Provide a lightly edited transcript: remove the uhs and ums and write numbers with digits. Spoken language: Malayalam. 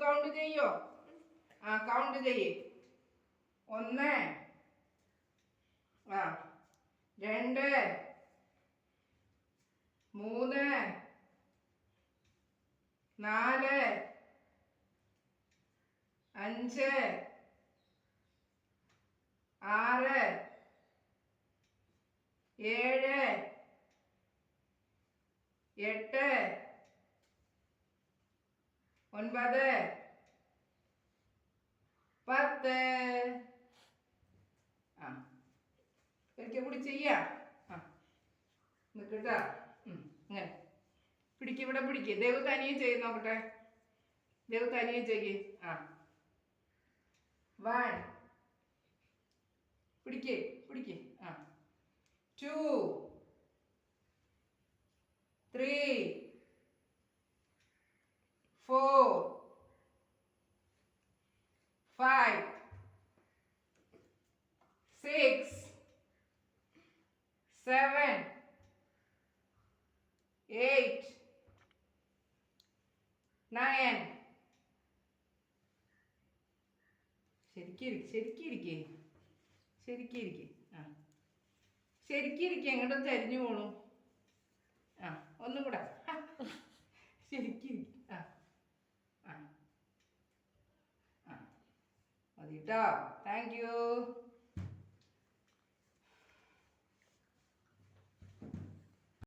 കൗണ്ട് ചെയ്യോ? കൗണ്ട് ചെയ്യ്. 1 2 3 4 5 6 7 8 9 10. ഒരിക്കൽ കൂടി ചെയ്യാ. നിൽക്കട്ടാ. ഇങ്ങനെ പിടിക്ക്, ഇവിടെ പിടിക്ക്. ദേവ് തനിയെ ചെയ്ത് നോക്കട്ടെ. ദേവ് തനിയെ ചെയ്യ്. 1 പിടിക്ക് പിടിക്ക്. 2 3 4 5 6 7 8 9. ശരിക്കിരിക്കേ. ശരിക്കിരിക്കേ. എങ്ങോട്ടും ചരിഞ്ഞു പോണു. ഒന്നും കൂടെ. ശരിക്കിരിക്കും. മതി കേട്ടോ. Thank you.